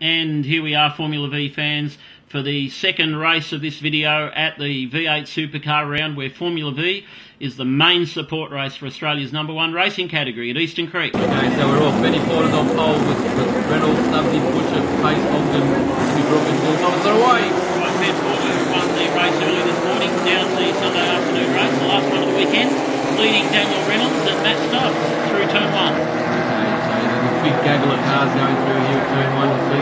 And here we are, Formula V fans, for the second race of this video at the V8 Supercar round, where Formula V is the main support race for Australia's #1 racing category at Eastern Creek. Okay, so we're off. Benny Porter's on pole with Reynolds, Stubbsy, Butcher, Pace, Ogden, Jimmy Brook and Bill Thomas are away. Right, Ben Porter won the race early this morning. Now it's the Sunday afternoon race, the last one of the weekend, leading Daniel Reynolds and Matt Stubbs through turn 1. Okay, so there's a big gaggle of cars going through here at turn 1. You see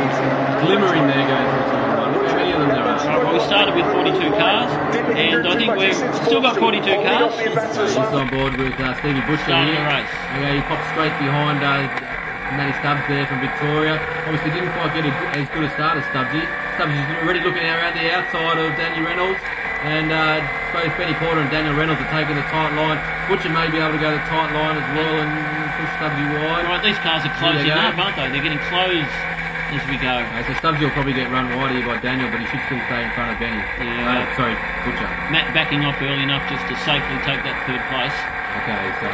glimmering there going through turn 1. Look how many of them there are. Right, well, we started with 42 cars, and I think we've still got 42 cars. He's on board with Stevie Butcher Starting here. the race. Okay, he popped straight behind Matty Stubbs there from Victoria. Obviously didn't quite get as good a start as Stubbsy. Stubbsy's already looking around the outside of Daniel Reynolds, and both Benny Porter and Daniel Reynolds are taking the tight line. Butcher may be able to go the tight line as well and push Stubbsy wide. Right, these cars are closing up, aren't they? They're getting close as we go. So Stubbsy will probably get run wide here by Daniel, but he should still stay in front of Benny. Yeah. Sorry, Butcher. Matt backing off early enough just to safely take that third place. Okay, so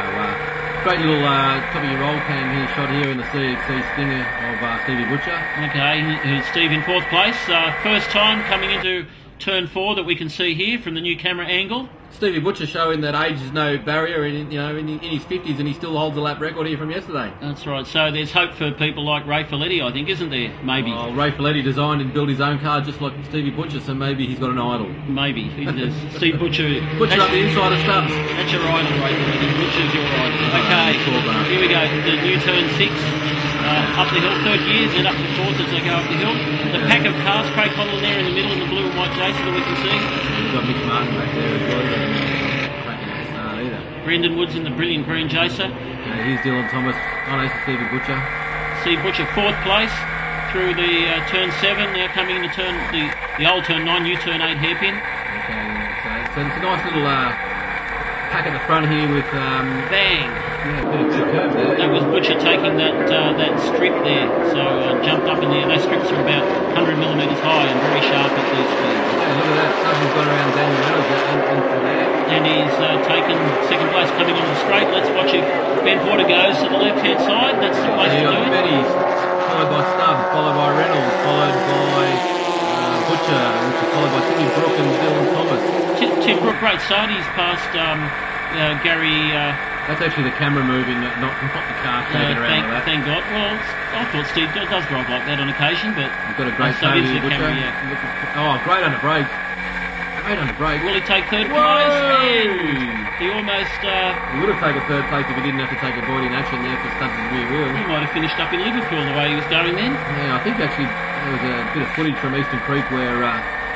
great little top of your roll cam here shot here in the CXC Stinger of Stevie Butcher. Okay, here's Steve in 4th place. First time coming into turn 4 that we can see here from the new camera angle. Stevie Butcher showing that age is no barrier in his 50s, and he still holds the lap record here from yesterday. That's right. So there's hope for people like Ray Folletti, I think, isn't there? Maybe. Well, Ray Folletti designed and built his own car just like Stevie Butcher, so maybe he's got an idol. Maybe. He does. Steve Butcher. Butcher up the inside of Stubbs. That's your idol, Ray Folletti. Butcher's your idol. Okay, here we go. The new turn 6. Up the hill, third gears, and up to 4th as they go up the hill. The pack of cars, Craig Connell there in the middle in the blue and white jacket that we can see. We've got Mick Martin back there as well. Cracking that start either. Brendan Woods in the brilliant green Jacer. Here's Dylan Thomas. Oh, no, this is Stevie Butcher. Steve Butcher 4th place through the turn 7, now coming into turn the old turn 9, new turn 8 hairpin. Okay, so it's a nice little pack at the front here with Bang! Yeah, a bit of good curve there. That was Butcher taking that strip there, so jumped up in there. Those strips are about 100mm high and very sharp at these speeds. Yeah, look at that. Stubbsy's gone around Daniel Reynolds into there. And he's taken 2nd place coming on the straight. Let's watch if Ben Porter goes to the left-hand side. That's the place to do it. Benny, followed by Stubbs, followed by Reynolds, followed by Butcher, which is followed by Timmy Brook and Dylan Thomas. Tim Brook, great start. He's passed Gary... That's actually the camera moving, not the car taking around like that. Thank God. Well, I thought Steve does drive like that on occasion, but... You've got a great so start is here, the Butcher. camera, yeah. Oh, great under brakes. Great under brakes. Will he take 3rd Whoa! place? And he almost... He would have taken 3rd place if he didn't have to take a void in action there for Stubbs' rear wheel. He might have finished up in Liverpool the way he was going then. Yeah, I think actually there was a bit of footage from Eastern Creek where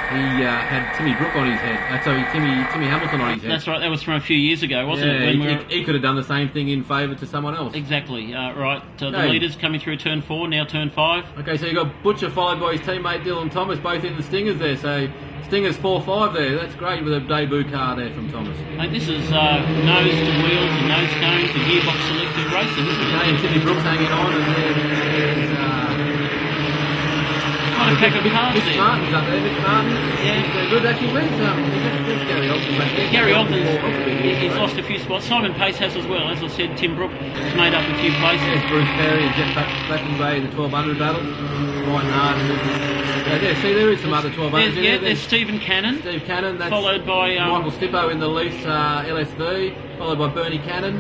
he had Timmy Brook on his head. Sorry, Timmy Hamilton on his head. That's right, that was from a few years ago, wasn't it? When he could have done the same thing in favour to someone else. Exactly, right. The leaders coming through turn 4, now turn 5. Okay, so you've got Butcher followed by his teammate Dylan Thomas, both in the Stingers there. So Stingers 4-5 there. That's great with a debut car there from Thomas. Mate, this is nose to wheels and nose cones and gearbox selected racing, isn't it? Okay, and Timmy Brook's hanging on, and there's quite a pack of cars Mick there. Martin's up there, Mick Martin. Yeah. They're good actually. Where's Gary Ogden back there? Gary Ogden, he's lost a few spots. Simon Pace has as well. As I said, Tim Brook has made up a few places. There's Bruce Perry and Jeff Blackenbay in the 1200 battle. Brighton Hart. See, there is some other 1200s. There's Stephen Cannon. Steve Cannon. That's followed by Michael Stippo in the Leafs LSV. Followed by Bernie Cannon.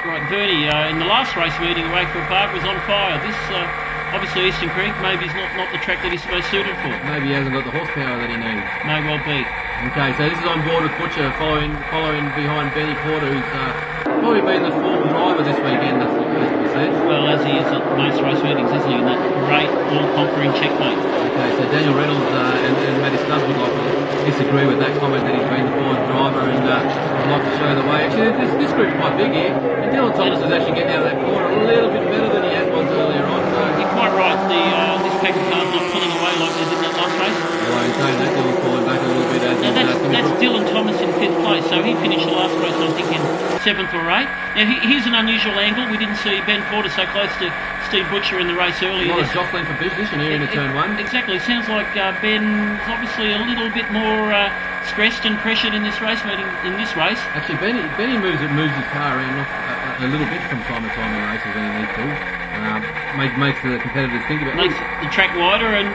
Right, Bernie, in the last race meeting at Wakefield Park was on fire. This, obviously Eastern Creek, maybe is not the track that he's most suited for. Maybe he hasn't got the horsepower that he needs. May well be. Okay, so this is on board with Butcher following behind Benny Porter, who's probably been the form driver this weekend, that's what has to be said. Well, as he is at most race meetings, isn't he? In that great all-conquering checkmate. Okay, so Daniel Reynolds and Matty Stubbs would like to disagree with that comment that he's been the form driver and would like to show the way. Actually, this group's quite big here, and Dylan Thomas is actually getting out of that corner a little bit better than he was earlier on. So you're quite right. This pack of cars not pulling away like they did that last race. Well, he's saying that Dylan's falling back a little bit. That's Dylan Thomas in 5th place, so he finished the last race, I think, in 7th or 8th. Now, here's an unusual angle. We didn't see Ben Porter so close to Steve Butcher in the race earlier. A lot of jostling for position here into turn 1. Exactly. Sounds like Ben's obviously a little bit more stressed and pressured in this race meeting. Actually, Benny moves his car around a little bit from time to time in races when he needs to. Makes the competitors think about it. Makes the track wider, and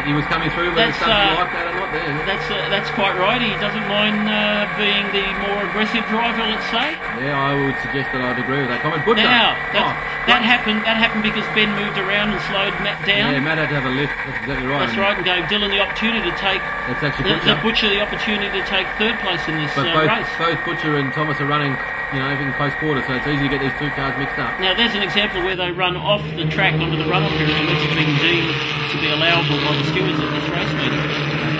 He was coming through with something like that or not there. that's quite right. He doesn't mind being the more aggressive driver, let's say. Yeah, I would suggest that I'd agree with that comment. Butcher. Now, that happened because Ben moved around and slowed Matt down. Yeah, Matt had to have a lift. That's exactly right. That's right, and gave Dylan the opportunity to take Butcher the opportunity to take third place in this race. Both Butcher and Thomas are running, in close quarter, so it's easy to get these two cars mixed up. Now, there's an example where they run off the track onto the runoff area, which has been deemed to be allowable by the stewards at this race meeting.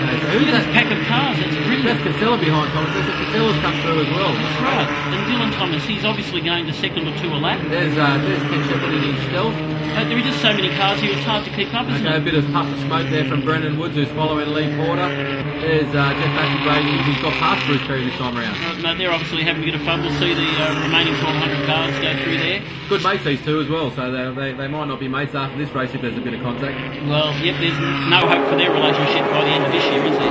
Okay, Look at this pack of cars, that's brilliant. That's Casella behind Thomas. Casella's come through as well. That's right. And Dylan Thomas, he's obviously going to second or two a lap. There's Ken Shepherd in his stealth. There are just so many cars here, it's hard to keep up, isn't it? A bit of puff of smoke there from Brendan Woods, who's following Lee Porter. There's Jeff Battenbrady, who's got past Bruce Perry this time around. No, they're obviously having a bit of fun. We'll see the remaining 1,200 cars go through there. Good mates, these two as well, so they might not be mates after this race if there's a bit of contact. Well, yep, there's no hope for their relationship by the end of this year, is there?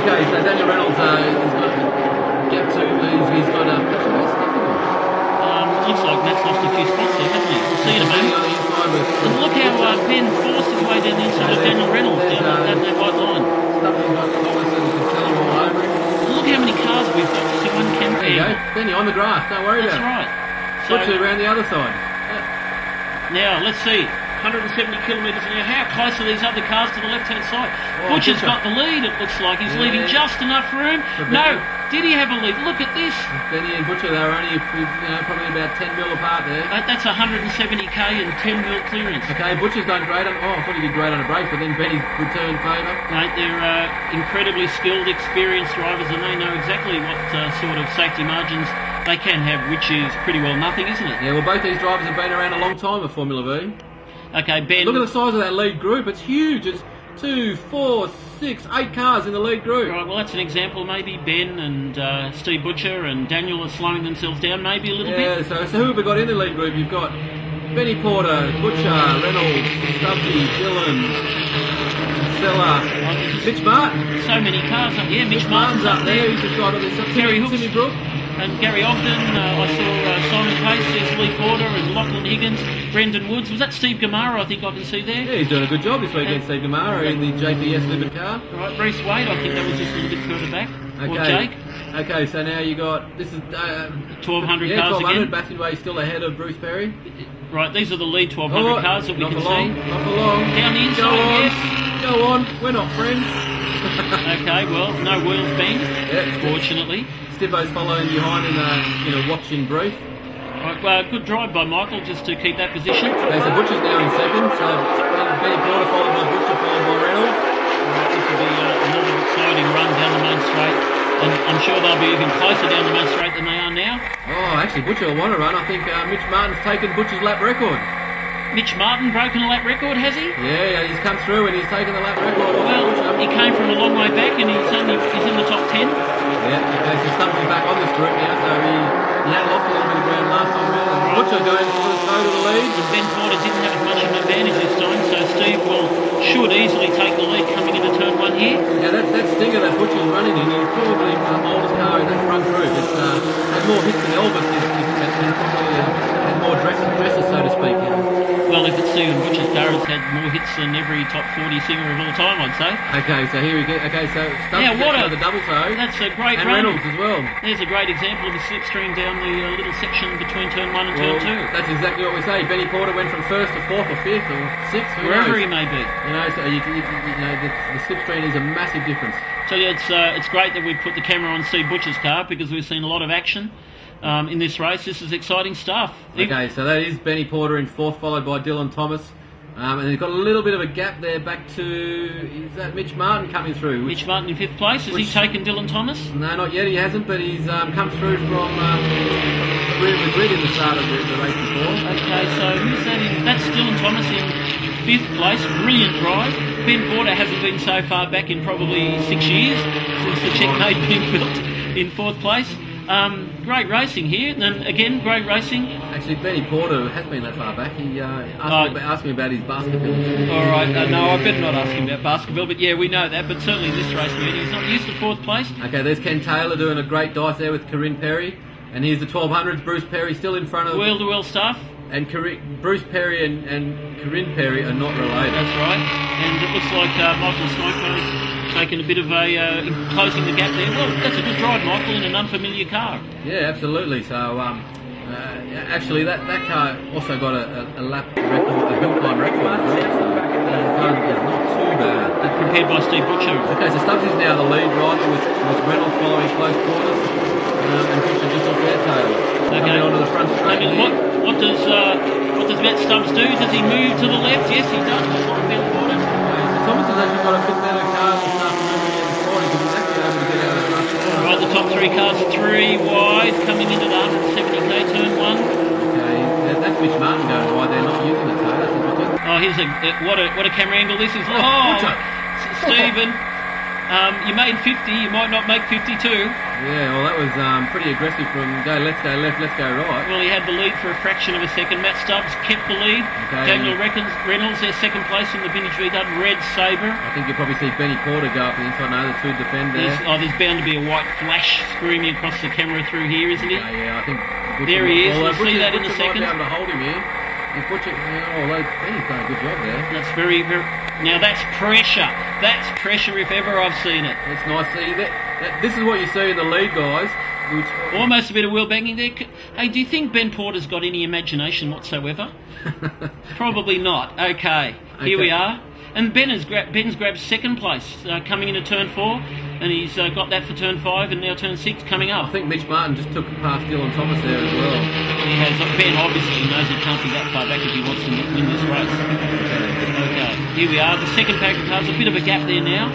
Okay, so Daniel Reynolds has got get to, he's got looks like Matt's lost a few spots there, hasn't he? We'll see in a moment. And look how Ben forced his way down the inside of Daniel Reynolds down that white line. And look how many cars we've got. See one camper. There you go, Benny on the grass, don't worry about it. That's right. So, Butcher around the other side. Now, let's see. 170 kilometres an hour. How close are these other cars to the left-hand side? Butcher's got the lead, it looks like. He's leaving just enough room. No, did he have a lead? Look at this. Benny and Butcher, they were only probably about 10 mil apart there. That's 170k and 10 mil clearance. Okay, Butcher's done great on... I thought he did great on a break, but then Benny returned favour. Mate, they're incredibly skilled, experienced drivers, and they know exactly what sort of safety margins they can have, which is pretty well nothing, isn't it? Yeah, well, both these drivers have been around a long time at Formula V. Okay, Ben. Look at the size of that lead group. It's huge. It's 2, 4, 6, 8 cars in the lead group. Right, well, that's an example. Maybe Ben and Steve Butcher and Daniel are slowing themselves down maybe a little bit. Yeah, so who have we got in the lead group? You've got Benny Porter, Butcher, Reynolds, Stubbsy, Dillon, Casella, Mitch Martin. So many cars up. Yeah, Mitch Martin's up there. He's just got on this. Terry Hooks. Timmy Brook. And Gary Ogden, I saw Simon Pace, there's Lee Porter and Lachlan Higgins, Brendan Woods. Was that Steve Gamara, I think I can see there? Yeah, he's doing a good job this weekend, Steve Gamara, in the JPS Liberty car. Right, Reece Wade, I think that was just a little bit further back. Okay. Or Jake. Okay, so now you got, this is... 1,200 yeah, cars 1,200, again. Battenway still ahead of Bruce Perry. Right, these are the lead 1,200 cars that we can see. Not for long. Down the inside, yes. Go on, we're not friends. Okay, well, no wheels banged, fortunately. Stibbo's following behind in a watching brief. Right, well, good drive by Michael just to keep that position. Okay, so Butcher's now in second, so Benny Porter followed by Butcher, followed by Reynolds. Right, this will be another exciting run down the main straight, and I'm sure they'll be even closer down the main straight than they are now. Oh, actually, Butcher will want to run. I think Mitch Martin's taken Butcher's lap record. Mitch Martin broken a lap record, has he? Yeah, he's come through and he's taken the lap record. Well, he came from a long way back and he's in the top 10. Yeah, okay, so Stubbs is back on this group now, so he had lost a little bit of ground last time round. And Butcher going for the toe to the lead. And Ben Porter didn't have as much of an advantage this time, so Steve should easily take the lead coming into turn 1 here. Yeah, that Stinger that Butcher's running in is probably the oldest car in that front group. It's had more hits than Elvis and probably had more dresses, so to speak. You know. Well, if it's Stephen Butcher's car, it's had more hits than every top 40 singer of all time, I'd say. Okay, so here we go. Okay, so Stubbs gets the double toe. That's a great and run. Reynolds as well. There's a great example of a slipstream down the little section between turn 1 and turn 2. That's exactly what we say. Benny Porter went from 1st to 4th or 5th or 6th, wherever he may be. You know, so the slipstream is a massive difference. So yeah, it's great that we've put the camera on Steve Butcher's car because we've seen a lot of action in this race. This is exciting stuff. Okay, so that is Benny Porter in 4th, followed by Dylan Thomas. And they've got a little bit of a gap there back to... Is that Mitch Martin coming through? Mitch Martin in 5th place. Has he taken Dylan Thomas? No, not yet. He hasn't, but he's come through from the rear of the grid in the start of the race before. Okay, so who's that in? That's Dylan Thomas in 5th place. Brilliant drive. Ben Porter hasn't been so far back in probably 6 years since the checkmate being built in 4th place. Great racing here, and again, great racing. Actually, Benny Porter has been that far back. He asked me about his basketball. Alright, no, I better not ask him about basketball, but yeah, we know that, but certainly in this race meeting, he's not used to 4th place. Okay, there's Ken Taylor doing a great dice there with Corinne Perry, and here's the 1200s, Bruce Perry still in front of... Wheel-to-wheel stuff. Bruce Perry and Corinne Perry are not related. That's right. And it looks like Michael Smoker's taking a bit of a closing the gap there. Well, that's a good drive, Michael, in an unfamiliar car. Yeah, absolutely. So actually, that car also got a lap record, a hill climb record as well. So the car is not too bad. Compared by Steve Butcher. Okay, so Stubbs is now the lead rider with Reynolds following close quarters, and Butcher just off their tail. Okay. Coming onto the front straight. What does Matt Stubbs do? Does he move to the left? Yes, he does. Just like Ben Porter. Okay, so Thomas has actually got a bit better car this afternoon than this morning because he's actually able to get out of the rush. Right, the top three cars 3 wide coming into the 170k turn 1. Okay, that's Mitch Martin going wide. They're not using the tail. That's interesting. Oh, here's what a camera angle this is. Butcher. Stephen, you made 50. You might not make 52. Yeah, well, that was pretty aggressive from let's go left, let's go right. Well, he had the lead for a fraction of a second. Matt Stubbs kept the lead. Okay. Daniel Reynolds, their second place in the vintage VW Red Sabre. I think you'll probably see Benny Porter go up the inside. No, the two defend there. There's bound to be a white flash screaming across the camera through here, isn't he? Yeah, I think. There he is. We'll see that in a Butcher second. might be able to hold him here. If Butcher, Benny's done a good job there. That's very. Now that's pressure. That's pressure if ever I've seen it. That's nice. See that. This is what you see in the lead, guys. Almost a bit of wheel banging there. Hey, do you think Ben Porter's got any imagination whatsoever? Probably not. Okay, here we are. And Ben's grabbed second place coming into turn 4, and he's got that for turn 5, and now turn 6 coming up. I think Mitch Martin just took past Dylan Thomas there as well. He has. Ben obviously knows he can't be that far back if he wants to win this race. Okay, here we are. The second pack of cars, a bit of a gap there now.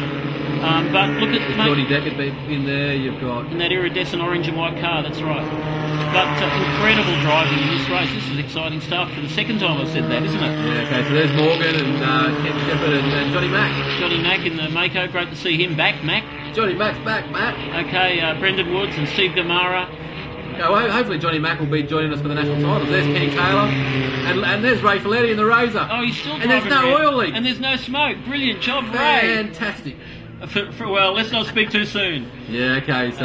But look at Johnny Deckard in there. You've got in that iridescent orange and white car. That's right. But incredible driving in this race. This is exciting stuff. For the second time I've said that, isn't it? Yeah. Okay. So there's Morgan and Ken Shepherd and Johnny Mack. Johnny Mack in the Mako. Great to see him back, Mack. Johnny Mack's back, Matt. Okay. Brendan Woods and Steve Gamara. Okay, well, hopefully Johnny Mack will be joining us for the national titles. There's Kenny Taylor, and there's Ray Folletti in the Razor. Oh, he's still driving. And there's no oil leak. And there's no smoke. Brilliant job, Ray. Fantastic. Well, let's not speak too soon. Yeah, okay, so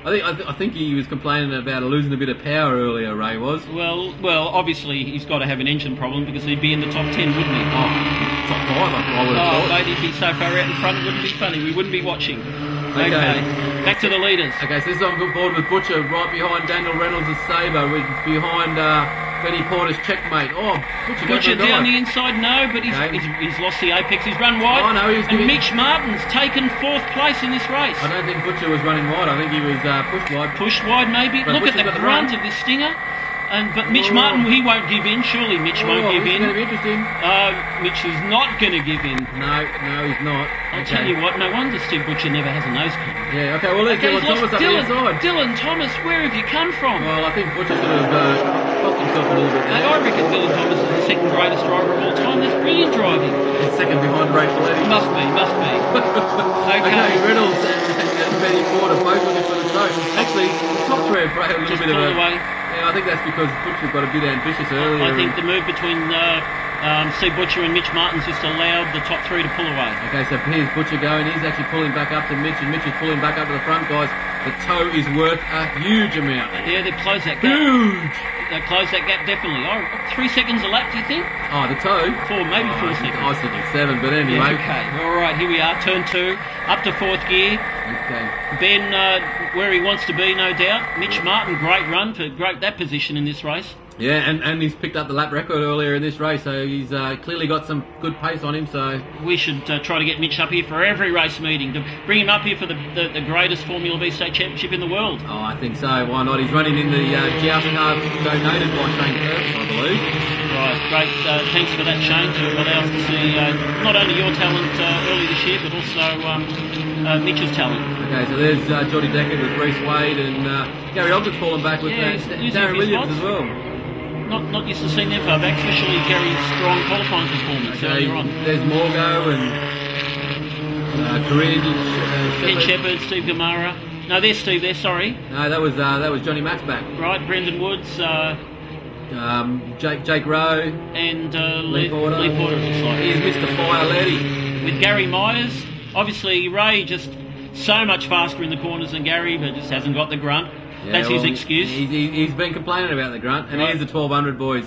I think he was complaining about losing a bit of power earlier, Ray was. Well, obviously he's got to have an engine problem because he'd be in the top 10, wouldn't he? Oh, top 5, I would have thought. Mate, he'd be so far out in front, it wouldn't be funny. We wouldn't be watching. Okay. Back to the leaders. Okay, so this is on good board with Butcher right behind Daniel Reynolds' Sabre, behind Benny Porter's Checkmate. Oh, Butcher down the inside, no, but he's lost the apex. He's run wide. Oh, no, and Mitch Martin's taken 4th place in this race. I don't think Butcher was running wide. I think he was pushed wide. Pushed wide, maybe. But Look at the grunt of this Stinger. But Mitch Martin, he won't give in. Surely Mitch won't give in. It's going to be interesting. Mitch is not going to give in. No, he's not. I'll tell you what, no wonder Steve Butcher never has a nose cone. Yeah, okay, well, there's Dylan Thomas up the inside. Dylan Thomas, where have you come from? Well, I think Butcher sort of cost himself a little bit there. I reckon Dylan Thomas is the second greatest driver of all time. That's brilliant driving. He's second behind Ray Folletti. Must be. Okay, Reynolds and Benny Porter both looking for the toe. Actually, the top 3 have a little bit of a... away. Yeah, I think that's because Butcher got a bit ambitious earlier. I think the move between Steve Butcher and Mitch Martin's just allowed the top 3 to pull away. Okay, so here's Butcher going. He's actually pulling back up to Mitch, and Mitch is pulling back up to the front, guys. The toe is worth a huge amount. Yeah, they've closed that gap. Huge! They closed that gap definitely. 3 seconds a lap, do you think? Oh, the toe? 4, maybe 4 seconds. I was thinking 7, but anyway. Yeah, okay, all right, here we are, turn 2, up to 4th gear. Okay. Ben, where he wants to be, no doubt. Mitch Martin, great run for that position in this race. Yeah, and he's picked up the lap record earlier in this race, so he's clearly got some good pace on him. So we should try to get Mitch up here for every race meeting, to bring him up here for the greatest Formula V State Championship in the world. Oh, I think so. Why not? He's running in the joust car donated by Shane Kurtz, I believe. Right, great. Thanks for that, Shane, to allow us to see not only your talent early this year, but also Mitch's talent. Okay, so there's Johnny Deckard with Reece Wade, and Gary Ogden's fallen back with Darren Williams as well. Not used to seeing them far back, especially Gary's strong qualifying performance earlier on. There's Morgo and Corinne, Ken Shepherd, Steve Gamara. No, there's Steve there, sorry. No, that was Johnny Mack's back. Right, Brendan Woods, Jake Rowe and Lee Porter. Lee Porter, it looks like. Here's Mr. Fire Letty. With Gary Myers. Obviously, Ray just so much faster in the corners than Gary, but just hasn't got the grunt. Yeah, that's his excuse. He's been complaining about the grunt, and here's the 1200 boys.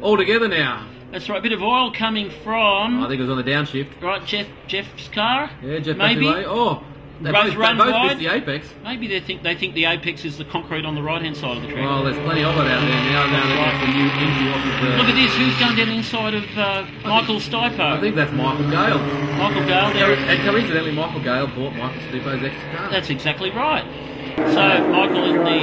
all together now. That's right. A bit of oil coming from. I think it was on the downshift. Right, Jeff's car. Yeah, Jeff maybe. Away. Oh, they both run both wide. missed the apex. Maybe they think the apex is the concrete on the right hand side of the track. Well, there's plenty of it out there now. Now they've got the new engine off of the. Look at this. Who's going down the inside of Michael Stipo? I think that's Michael Gale. Michael Gale there. And coincidentally, Michael Gale bought Michael Stipo's extra car. That's exactly right. So Michael in the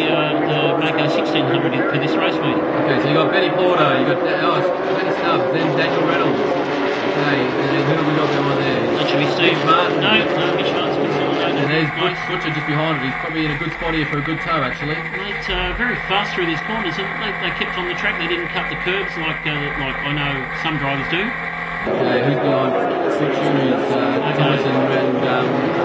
Mako 1600 for this race meeting. Okay, so you got Benny Porter, you got Benny Stubbs, then Daniel Reynolds. Okay, and then who have we got behind there? That should be Steve Martin. No, Mitch Martin's consolidated. And there's Nice. Butcher just behind it. He's probably in a good spot here for a good tow, actually. Mate, very fast through these corners, and they kept on the track. They didn't cut the curbs like I know some drivers do. Okay, who's behind Butcher is Thomason and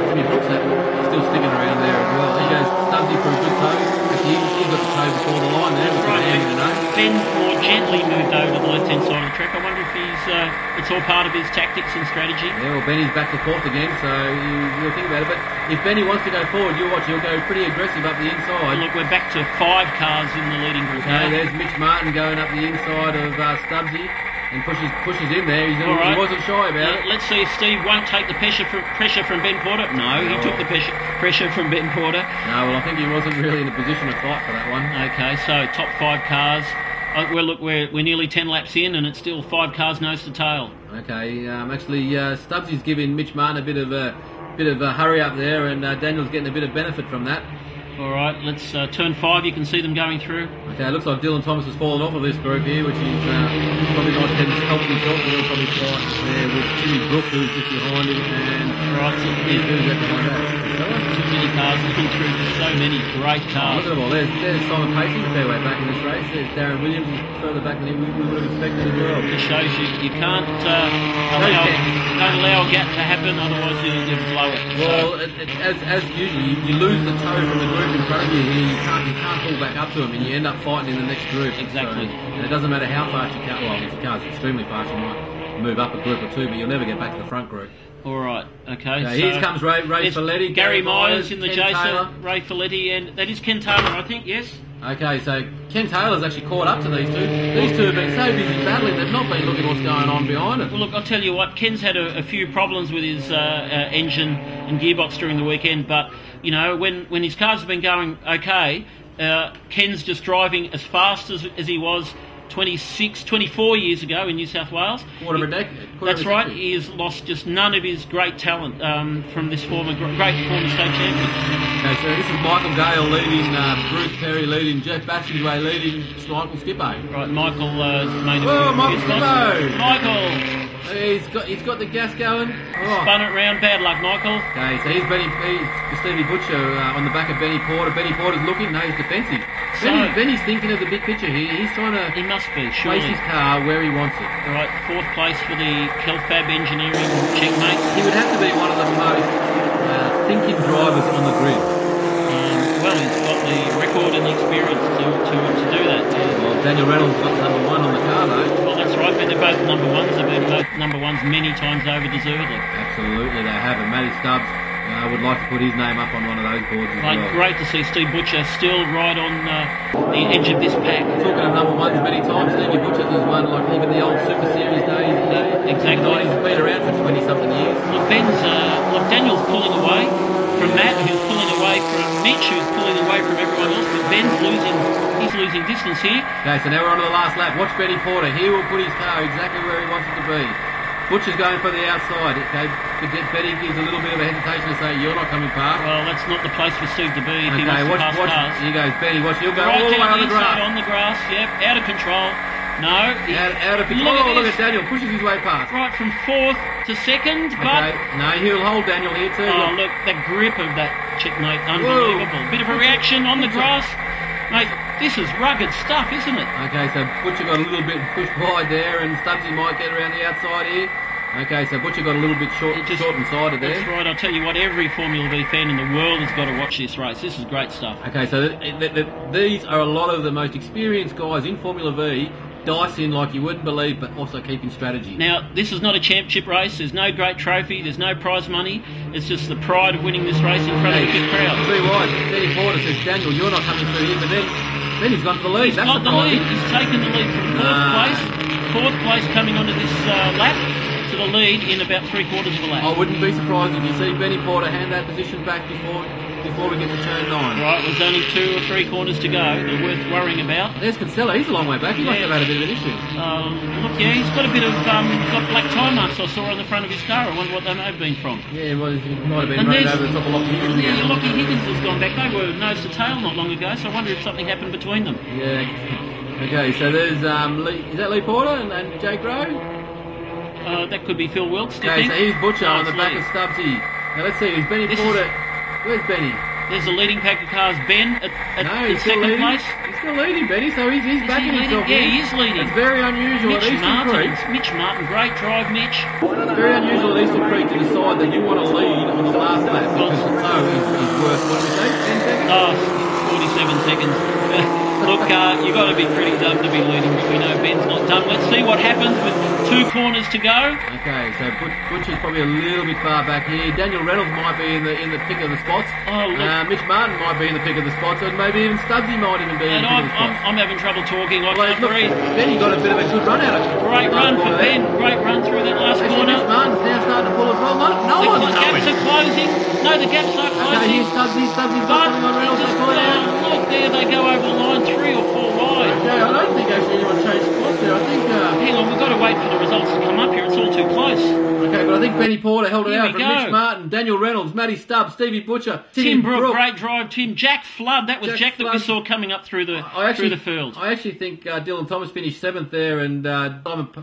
Timmy Brooks still sticking around there as well. There you go, Stubbsy for a good tow. Actually, he's got the tow before the line there. Right, handy to know. Ben more gently moved over to the left-hand side of the track. I wonder if it's all part of his tactics and strategy. Yeah, well, Benny's back to fourth again, so you'll think about it. But if Benny wants to go forward, you'll watch, he'll go pretty aggressive up the inside. Look, we're back to 5 cars in the leading group Okay, now. there's Mitch Martin going up the inside of Stubbsy and pushes in there. He All right. wasn't shy about it. Let's see if Steve won't take the pressure from Ben Porter. No, he took the pressure from Ben Porter. No, well, I think he wasn't really in a position to fight for that one. Okay, so top 5 cars. Well, look, we're nearly 10 laps in, and it's still 5 cars nose to tail. Okay, actually, Stubbsy's giving Mitch Martin a bit of a hurry up there, and Daniel's getting a bit of benefit from that. All right, let's turn 5. You can see them going through. Okay, it looks like Dylan Thomas has fallen off of this group here, which is probably not helped himself. He'll probably fight there with Jimmy Brook, who's just behind him, and Right, so who's that behind that? too many cars looking through. So many great cars. Look at them all. There's Simon Pacey a fair way back in this race. There's Darren Williams, who's further back than we would have expected as well. It shows you can't allow a gap to happen, otherwise you'll blow it. Well, as usually, you lose the toe from the group in front of you here. You can't pull back up to them, and you end up fighting in the next group. Exactly. So, and it doesn't matter how fast you can. Well, if the car's extremely fast, you might move up a group or two, but you'll never get back to the front group. All right, okay. So here comes Ray Folletti, Gary Myers in the Ken Jason, Taylor. Ray Folletti, and that is Ken Taylor, I think, yes? Okay, so Ken Taylor's actually caught up to these two. These two have been so busy battling, they've not been looking what's going on behind it. Well, look, I'll tell you what, Ken's had a few problems with his engine and gearbox during the weekend, but, you know, when his cars have been going okay, Ken's just driving as fast as he was 24 years ago in New South Wales. Quarter of a decade. That's right. He has lost just none of his great talent from this great former state champion. Okay, so this is Michael Gale leading, Bruce Perry leading, Jeff Batchelway leading, Michael Skippo. Right, Michael made a Whoa, few Michael losses. Skippo! Michael He's got the gas going. Oh. spun it round. Bad luck, Michael. Okay, so he's Stevie Butcher on the back of Benny Porter. Benny Porter's looking, no, he's defensive. Benny's thinking of the big picture here. He's trying to He must be, place surely. his car where he wants it. All right, 4th place for the Kelfab Engineering checkmate. He would have to be one of the most thinking drivers on the grid. Well, he's got the record and the experience to do that. Well, Daniel Reynolds got number 1 on the car though. Well, that's right, but they're both number 1s. They've been both number 1s many times over, deservedly. Absolutely, they have. And Matty Stubbs, I would like to put his name up on one of those boards as Like, well. great to see Steve Butcher still right on the edge of this pack. Talking of number 1s many times, Stevie Butcher's has won, like even the old Super Series days. Exactly. He's been around for 20-something years. Look, Daniel's pulling away from Matt, who's pulling away from Mitch, who's pulling away from everyone else, but Ben's losing distance here. Okay, so now we're on to the last lap. Watch Benny Porter. He will put his car exactly where he wants it to be. Butcher's going for the outside. Okay, Benny gives a little bit of a hesitation to say, you're not coming past. Well, that's not the place for Steve to be if he Okay, wants to pass watch. cars. Here goes Benny. Watch, he'll go Right all the way down on the inside grass. on the grass, yep, out of control. No. Out of control. Look at Daniel. Pushes his way past. Right, from 4th to 2nd, but... Okay, no, he'll hold Daniel here too. Oh, look, the grip of that checkmate, unbelievable. Whoa. Bit of a reaction on the grass. Mate, this is rugged stuff, isn't it? Okay, so Butcher got a little bit pushed wide there, and Stubbsy might get around the outside here. Okay, so Butcher got a little bit short and sided there. That's right, I'll tell you what, every Formula V fan in the world has got to watch this race. This is great stuff. Okay, so these are a lot of the most experienced guys in Formula V, dicing like you wouldn't believe, but also keeping strategy. Now, this is not a championship race. There's no great trophy. There's no prize money. It's just the pride of winning this race in front of a big crowd. Three wide. Benny Porter says, Daniel, you're not coming through here, but then he's gone for the lead. He's got the lead. He's taken the lead from 4th place. fourth place coming onto this lap to the lead in about 3/4 of a lap. I wouldn't be surprised if you see Benny Porter hand that position back before we get to turn 9. Right, there's only 2 or 3 corners to go. They're worth worrying about. There's Kinsella. He's a long way back. He must have had a bit of an issue. Look, yeah, he's got a bit of got black tie marks I saw on the front of his car. I wonder what they may have been from. Yeah, well, he might have been running over the top of Lockie Higgins again. Yeah, Lockie Higgins has gone back. They were nose to tail not long ago, so I wonder if something happened between them. Yeah. Okay, so there's Lee, is that Lee Porter and Jake Rowe? That could be Phil Wilkes. Okay, so here's Butcher on the back of Stubbsy. Now let's see, who's Benny Porter? Where's Benny? There's the leading pack of cars, Ben, at he's still second leading. place. He's still leading, Benny, so he's backing himself. Yeah, he is leading. It's very unusual Mitch at Eastern Martin, Creek. Mitch Martin, great drive, Mitch. It's very unusual at Eastern Creek to decide that you want to lead on your last lap because the tow is worth, what do we say, 10 seconds? Oh, 47 seconds. Look, you've got to be pretty dumb to be leading, but we know Ben's not dumb. Let's see what happens with 2 corners to go. Okay, so Butcher's probably a little bit far back here. Daniel Reynolds might be in the pick of the spots. Oh, look. Mitch Martin might be in the pick of the spots, and maybe even Stubbsy might even be in the pick of the spots. I'm having trouble talking. I can't Look, breathe. Benny got a bit of a good run out of it. Great run for Ben. Great run through that last Actually, corner. Mitch Martin's now starting to pull as well. No one's The gaps going. are closing. No, the gaps are Okay, closing. here's Stubbsy's got something on Reynolds. Look, there they go over the line 3 or 4 wide. Okay, I don't think actually anyone changed spots there. I think... Hang on, we've got to wait for the results to come up here. It's all too close. Okay, but I think Benny Porter held it Here out we from go. Mitch Martin, Daniel Reynolds, Matty Stubbs, Stevie Butcher, Tim Brooke, great drive, Tim. Jack Flood, that was Jack that we Flood. saw coming up through the field. I actually think Dylan Thomas finished 7th there, and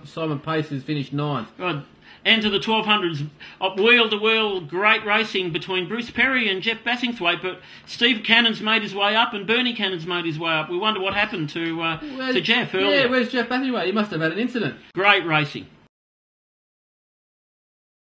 Simon Pace has finished 9th. Right. And to the 1200s, wheel to wheel, great racing between Bruce Perry and Jeff Bassingthwaite. But Steve Cannon's made his way up, and Bernie Cannon's made his way up. We wonder what happened to Jeff earlier. Yeah, where's Jeff Bassingthwaite? He must have had an incident. Great racing.